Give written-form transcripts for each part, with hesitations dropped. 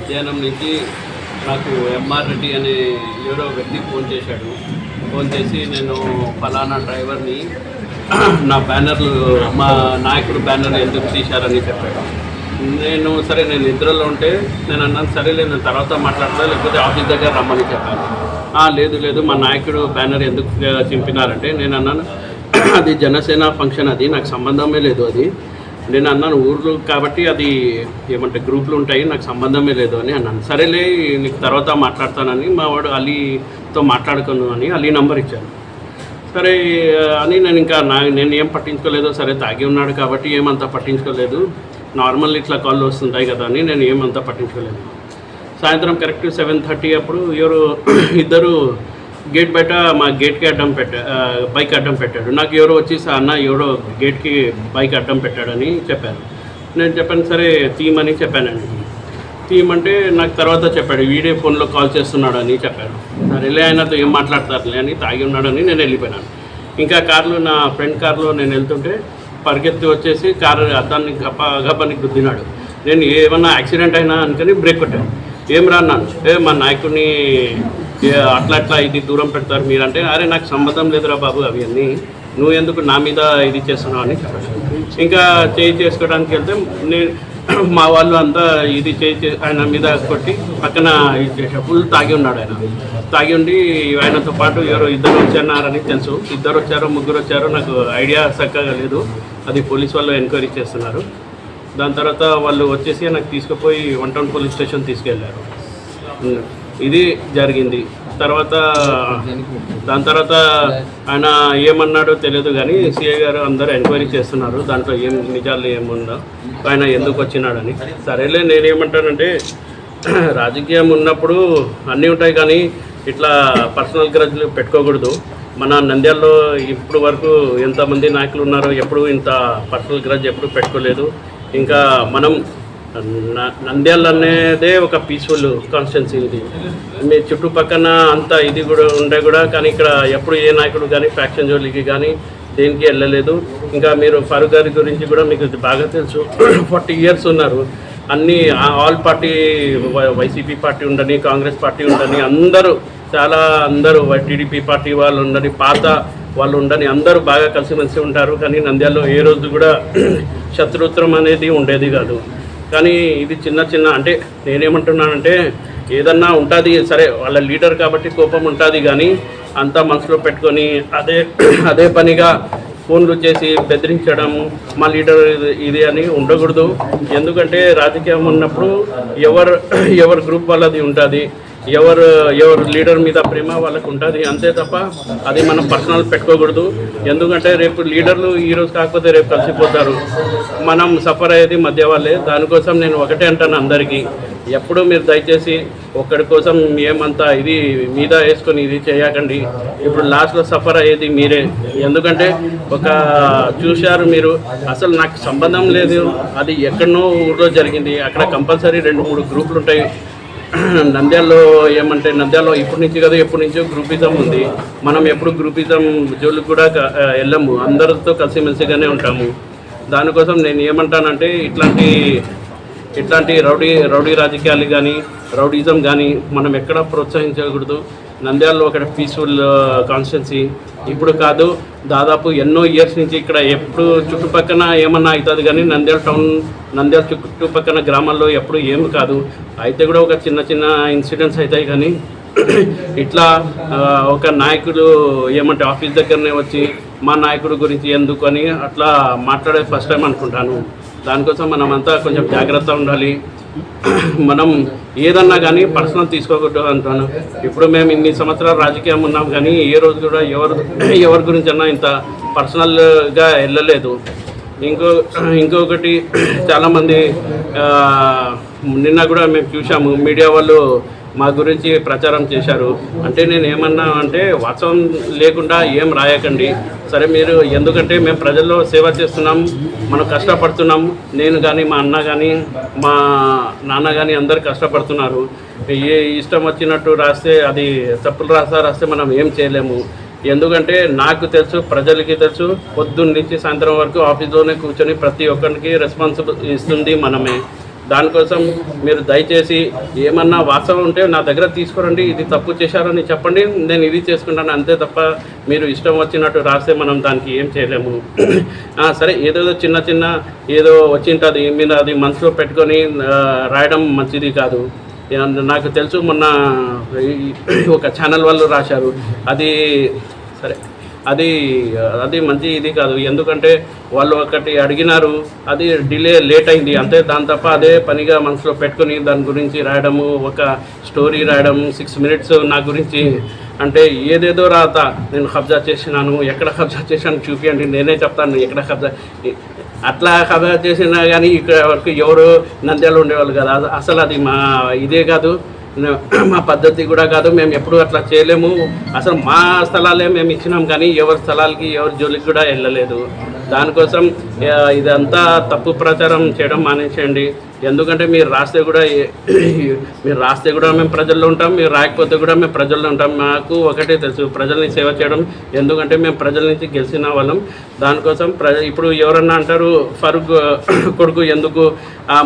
మధ్యాహ్నం నుంచి నాకు ఎంఆర్ రెడ్డి అనే ఎవరో వ్యక్తి ఫోన్ చేశాడు. ఫోన్ చేసి నేను ఫలానా డ్రైవర్ని నా బ్యానర్లు మా నాయకుడు బ్యానర్లు ఎందుకు తీశారని చెప్పాడు. నేను నిద్రలో ఉంటే నేను అన్నాను, సరేలే నేను తర్వాత మాట్లాడతా, లేకపోతే ఆఫీస్ దగ్గర రమ్మని చెప్పాను. లేదు మా నాయకుడు బ్యానర్ ఎందుకు చింపినారంటే నేను అన్నాను, అది జనసేన ఫంక్షన్, అది నాకు సంబంధమే లేదు. అది నేను అన్నాను ఊర్లు కాబట్టి అది ఏమంటే గ్రూపులు ఉంటాయి, నాకు సంబంధమే లేదు అని అన్నాను. సరేలే నీకు తర్వాత మాట్లాడతానని మా వాడు అలీతో మాట్లాడుకున్నాను అని అలీ నంబర్ ఇచ్చాను. సరే అని నేను ఏం పట్టించుకోలేదు. సరే తాగి ఉన్నాడు కాబట్టి ఏమంతా పట్టించుకోలేదు, నార్మల్ ఇట్లా కాళ్ళు వస్తుంటాయి కదా అని నేను ఏమంతా పట్టించుకోలేదు. సాయంత్రం కరెక్ట్ 7:30 అప్పుడు ఇద్దరు గేట్ బయట మా గేట్కి బైక్ అడ్డం పెట్టాడు. నాకు ఎవరో వచ్చి అన్న ఎవరో గేట్కి బైక్ అడ్డం పెట్టాడని చెప్పారు. నేను చెప్పాను, సరే తీయమని చెప్పానండి. తీయమంటే నాకు తర్వాత చెప్పాడు వీడియో ఫోన్లో కాల్ చేస్తున్నాడు అని చెప్పాడు. సరేలే ఆయనతో ఏం మాట్లాడతారులే అని తాగి ఉన్నాడని నేను వెళ్ళిపోయినాను. ఇంకా కార్లో నా ఫ్రెండ్ కార్లో నేను వెళ్తుంటే పరిగెత్తి వచ్చేసి కారు అద్దాన్ని గప్పని గుద్దినాడు. నేను ఏమన్నా యాక్సిడెంట్ అయినా అనుకుని బ్రేక్ కొట్టాను. ఏం రాన్నాను, మా నాయకుడిని అట్లా ఇది దూరం పెడతారు మీరంటే, అరే నాకు సంబంధం లేదురా బాబు అవన్నీ, నువ్వు ఎందుకు నా మీద ఇది చేస్తున్నావు అని చెప్పాను. ఇంకా చేసుకోవడానికి వెళ్తే నేను మా వాళ్ళు అంతా ఇది ఆయన మీద కొట్టి పక్కన ఇది చేసా. ఫుల్ తాగి ఉన్నాడు ఆయన. తాగి ఉండి ఆయనతో పాటు ఎవరో ఇద్దరు వచ్చారని తెలుసు. ఇద్దరు వచ్చారో ముగ్గురు వచ్చారో నాకు ఐడియా చక్కగా లేదు. అది పోలీస్ వాళ్ళు ఎంక్వైరీ చేస్తున్నారు. దాని తర్వాత వాళ్ళు వచ్చేసి నాకు తీసుకుపోయి 1 టౌన్ పోలీస్ స్టేషన్ తీసుకెళ్ళారు. ఇది జరిగింది. దాని తర్వాత ఆయన ఏమన్నాడో తెలియదు కానీ సిఐ గారు అందరూ ఎంక్వైరీ చేస్తున్నారు, దాంట్లో ఏం నిజాలు ఏముందో, ఆయన ఎందుకు వచ్చినాడని. సరేలే నేనేమంటానంటే రాజకీయం ఉన్నప్పుడు అన్నీ ఉంటాయి కానీ ఇట్లా పర్సనల్ గ్రజ్లు పెట్టుకోకూడదు. మన నంద్యాలలో ఇప్పుడు వరకు ఎంతమంది నాయకులు ఉన్నారో ఎప్పుడు ఇంత పర్సనల్ గ్రజ్ ఎప్పుడు పెట్టుకోలేదు. ఇంకా మనం నంద్యాల అనేదే ఒక పీస్ఫుల్ కాన్స్టిట్యున్సీ. ఇది మీ చుట్టుపక్కన అంతా ఇది కూడా కానీ ఇక్కడ ఎప్పుడు ఏ నాయకుడు కానీ ఫ్యాక్షన్ జోలికి కానీ దేనికి వెళ్ళలేదు. ఇంకా మీరు ఫారూక్ గారి గురించి కూడా మీకు బాగా తెలుసు. 40 years ఉన్నారు. అన్నీ ఆల్ పార్టీ, వైసీపీ పార్టీ ఉండని, కాంగ్రెస్ పార్టీ ఉండని, అందరూ టీడీపీ పార్టీ వాళ్ళు ఉండని, పాత వాళ్ళు ఉండని, అందరూ బాగా కలిసిమెలిసి ఉంటారు. కానీ నంద్యాలలో ఏ రోజు కూడా శత్రుత్వం అనేది ఉండేది కాదు. కానీ ఇది చిన్న అంటే నేనేమంటున్నానంటే ఏదన్నా ఉంటుంది, సరే వాళ్ళ లీడర్ కాబట్టి కోపం ఉంటుంది కానీ అంతా మనసులో పెట్టుకొని అదే పనిగా ఫోన్లు చేసి బెదిరించడం మా లీడర్ ఇది అని ఉండకూడదు. ఎందుకంటే రాజకీయం ఉన్నప్పుడు ఎవరు గ్రూప్ వాళ్ళది ఉంటుంది, ఎవరు లీడర్ మీద ప్రేమ వాళ్ళకు ఉంటుంది, అంతే తప్ప అది మనం పర్సనల్ పెట్టుకోకూడదు. ఎందుకంటే రేపు లీడర్లు ఈరోజు కాకపోతే రేపు కలిసిపోతారు, మనం సఫర్ అయ్యేది మధ్య వాళ్ళే. దానికోసం నేను ఒకటే అంటాను అందరికీ, ఎప్పుడు మీరు దయచేసి ఒక్కడి కోసం ఏమంతా ఇది మీద వేసుకొని ఇది చేయకండి. ఇప్పుడు లాస్ట్లో సఫర్ అయ్యేది మీరే. ఎందుకంటే చూశారు మీరు, అసలు నాకు సంబంధం లేదు, అది ఎక్కడనో ఊళ్ళో జరిగింది. అక్కడ కంపల్సరీ 2-3 గ్రూపులు ఉంటాయి. నంద్యాలలో ఇప్పటి నుంచి కదా ఎప్పటి నుంచో గ్రూపిజం ఉంది. మనం ఎప్పుడు గ్రూపిజం జోలికి కూడా వెళ్ళము, అందరితో కలిసిమెలిసిగానే ఉంటాము. దానికోసం నేను ఏమంటానంటే ఇట్లాంటి రౌడీ రాజకీయాలు కానీ రౌడీజం కానీ మనం ఎక్కడ ప్రోత్సహించకూడదు. నంద్యాలలో ఒక పీస్ఫుల్ కాన్స్టిట్యున్సీ. ఇప్పుడు కాదు, దాదాపు ఎన్నో ఇయర్స్ నుంచి ఇక్కడ ఎప్పుడు చుట్టుపక్కల ఏమన్నా అవుతుంది కానీ నంద్యాల చుట్టుపక్కల గ్రామాల్లో ఎప్పుడు ఏమి కాదు. అయితే కూడా ఒక చిన్న ఇన్సిడెంట్స్ అవుతాయి కానీ ఇట్లా ఒక నాయకుడు ఆఫీస్ దగ్గరనే వచ్చి మా నాయకుడు గురించి ఎందుకు అని అట్లా మాట్లాడే ఫస్ట్ టైం అనుకుంటాను. దానికోసం మనమంతా కొంచెం జాగ్రత్త ఉండాలి. మనం ఏదన్నా కానీ పర్సనల్ తీసుకోకూడదు అంటాను. ఇప్పుడు మేము ఇన్ని సంవత్సరాలు రాజకీయం ఉన్నాం కానీ ఏ రోజు కూడా ఎవరి గురించి అన్నా ఇంత పర్సనల్గా వెళ్ళలేదు. ఇంకొకటి చాలామంది నిన్న కూడా మేము చూసాము, మీడియా వాళ్ళు మా గురించి ప్రచారం చేశారు. అంటే నేను ఏమన్నా అంటే వాస్తవం లేకుండా ఏం రాయకండి. సరే మీరు, ఎందుకంటే మేము ప్రజల్లో సేవ చేస్తున్నాం, మనం కష్టపడుతున్నాం. నేను కానీ మా అన్న కానీ మా నాన్న కానీ అందరు కష్టపడుతున్నారు. ఇష్టం వచ్చినట్టు రాస్తే అది తప్పులు రాస్తే మనం ఏం చేయలేము. ఎందుకంటే నాకు తెలుసు, ప్రజలకి తెలుసు, పొద్దున్న నుంచి సాయంత్రం వరకు ఆఫీస్లోనే కూర్చొని ప్రతి ఒక్కరికి రెస్పాన్సిబుల్ ఇస్తుంది మనమే. దానికోసం మీరు దయచేసి ఏమన్నా వాస్తవం ఉంటే నా దగ్గర తీసుకురండి, ఇది తప్పు చేశారని చెప్పండి, నేను ఇది చేసుకుంటాను, అంతే తప్ప మీరు ఇష్టం వచ్చినట్టు రాస్తే మనం దానికి ఏం చేయలేము. సరే ఏదో చిన్న చిన్న ఏదో వచ్చింటుంది మీద అది మనసులో పెట్టుకొని రాయడం మంచిది కాదు. నాకు తెలుసు మొన్న ఒక ఛానల్ వాళ్ళు రాశారు, అది సరే అది మంచి ఇది కాదు. ఎందుకంటే వాళ్ళు ఒకటి అడిగినారు, అది లేట్ అయింది అంతే, దాని తప్ప అదే పనిగా మనసులో పెట్టుకొని దాని గురించి రాయడము, ఒక స్టోరీ రాయడం 6 minutes నా గురించి అంటే ఏదేదో రాత నేను కబ్జా చేసినాను, ఎక్కడ కబ్జా చేశాను చూపించండి, నేనే చెప్తాను ఎక్కడ కబ్జా, అట్లా కబ్జా చేసినా కానీ ఇక్కడ వరకు ఎవరు నంద్యాల ఉండేవాళ్ళు కదా. అసలు అది మా ఇదే కాదు, మా పద్ధతి కూడా కాదు, మేము ఎప్పుడు అట్లా చేయలేము. అసలు మా స్థలాలే మేము ఇచ్చినాం కానీ ఎవరి స్థలాలకి ఎవరి జోలికి కూడా వెళ్ళలేదు. దానికోసం ఇదంతా తప్పు ప్రచారం చేయడం మానేసేయండి. ఎందుకంటే మీరు రాస్తే కూడా మేము ప్రజల్లో ఉంటాం, మీరు రాకపోతే కూడా మేము ప్రజల్లో ఉంటాం. మాకు ఒకటే తెలుసు, ప్రజల్ని సేవ చేయడం. ఎందుకంటే మేము ప్రజల నుంచి గెలిచిన వాళ్ళం. దానికోసం ఇప్పుడు ఎవరన్నా అంటారు ఫరూక్ కొడుకు ఎందుకు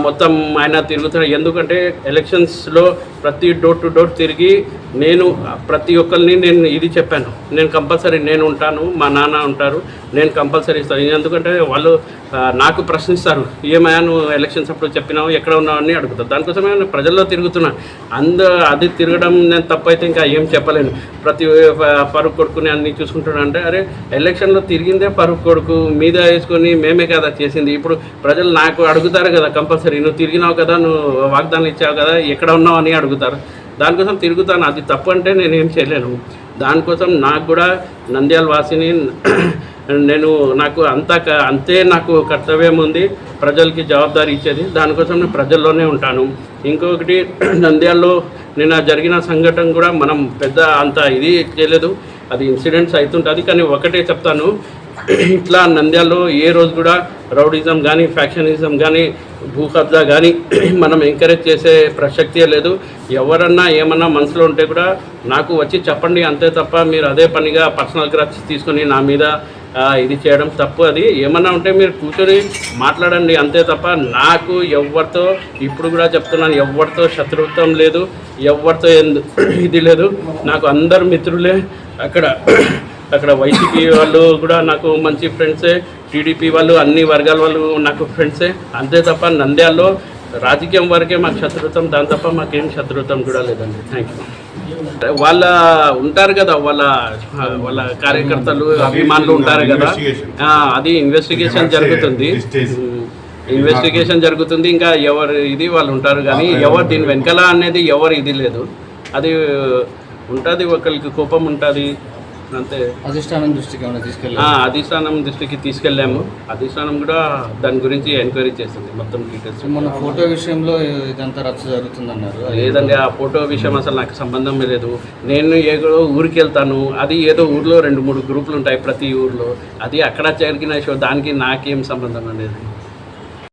మొత్తం ఆయన తిరుగుతాడు, ఎందుకంటే ఎలక్షన్స్లో ప్రతి డోర్ టు డోర్ తిరిగి నేను ప్రతి ఒక్కరిని నేను ఇది చెప్పాను, నేను కంపల్సరీ నేను ఉంటాను, మా నాన్న ఉంటారు, నేను కంపల్సరీ ఇస్తాను. ఎందుకంటే వాళ్ళు నాకు ప్రశ్నిస్తారు, ఏమయ్యా నువ్వు ఎలక్షన్స్ అప్పుడు చెప్పినావు, ఎక్కడ ఉన్నావు అని అడుగుతారు. దానికోసమే నేను ప్రజల్లో తిరుగుతున్నా. అది తిరగడం నేను తప్పైతే ఇంకా ఏం చెప్పలేను. ప్రతి ఫరూక్ కొడుకుని అన్నీ చూసుకుంటున్నా అంటే, అరే ఎలక్షన్లో తిరిగిందే ఫరూక్ కొడుకు మీద వేసుకొని మేమే కదా చేసింది. ఇప్పుడు ప్రజలు నాకు అడుగుతారు కదా కంపల్సరీ, నువ్వు తిరిగినావు కదా, నువ్వు వాగ్దానం ఇచ్చావు కదా, ఎక్కడ ఉన్నావు అని అడుగుతారు. దానికోసం తిరుగుతాను. అది తప్పు అంటే నేనేం చేయలేను. దానికోసం నాకు కూడా నంద్యాల వాసిని నాకు అంతే నాకు కర్తవ్యం ఉంది, ప్రజలకి జవాబుదారీ ఇచ్చేది. దానికోసం నేను ప్రజల్లోనే ఉంటాను. ఇంకొకటి నంద్యాలలో నిన్న జరిగిన సంఘటన కూడా మనం పెద్ద అంత ఇది చేయలేదు, అది ఇన్సిడెంట్స్ అవుతుంటుంది. కానీ ఒకటే చెప్తాను, ఇట్లా నంద్యాలలో ఏ రోజు కూడా రౌడిజం కానీ ఫ్యాక్షనిజం కానీ భూ కబ్జా కానీ మనం ఎంకరేజ్ చేసే ప్రసక్తే లేదు. ఎవరన్నా ఏమన్నా మనసులో ఉంటే కూడా నాకు వచ్చి చెప్పండి, అంతే తప్ప మీరు అదే పనిగా పర్సనల్ గ్రాఫ్స్ తీసుకొని నా మీద ఇది చేయడం తప్పు. అది ఏమన్నా ఉంటే మీరు కూర్చొని మాట్లాడండి, అంతే తప్ప నాకు ఎవరితో ఇప్పుడు కూడా చెప్తున్నాను, ఎవరితో శత్రుత్వం లేదు, ఎవరితో ఇది లేదు. నాకు అందరు మిత్రులే. అక్కడ వైసీపీ వాళ్ళు కూడా నాకు మంచి ఫ్రెండ్సే, టీడీపీ వాళ్ళు అన్ని వర్గాల వాళ్ళు నాకు ఫ్రెండ్సే. అంతే తప్ప నంద్యాలలో రాజకీయం వరకే మాకు శత్రుత్వం, దాని తప్ప మాకేం శత్రుత్వం కూడా లేదండి. Thank you. వాళ్ళ ఉంటారు కదా, వాళ్ళ కార్యకర్తలు అభిమానులు ఉంటారు కదా, అది ఇన్వెస్టిగేషన్ జరుగుతుంది. ఇంకా ఎవరు ఇది వాళ్ళు ఉంటారు కానీ ఎవరు దీని వెనకాల అనేది ఎవరు ఇది లేదు. అది ఉంటుంది, ఒకరికి కోపం ఉంటుంది అంతే. అధిష్టానం దృష్టికి తీసుకెళ్ళాము. అధిష్టానం కూడా దాని గురించి ఎంక్వైరీ చేస్తుంది, మొత్తం డీటెయిల్స్. మన ఫోటో విషయంలో ఇదంతా రచ్చ జరుగుతుందన్నారు. లేదండి, ఆ ఫోటో విషయం అసలు నాకు సంబంధం లేదు. నేను ఏదో ఊరికి వెళ్తాను, అది ఏదో ఊర్లో 2-3 గ్రూపులు ఉంటాయి ప్రతి ఊర్లో, అది అక్కడ జరిగిన షో, దానికి నాకేం సంబంధం అనేది.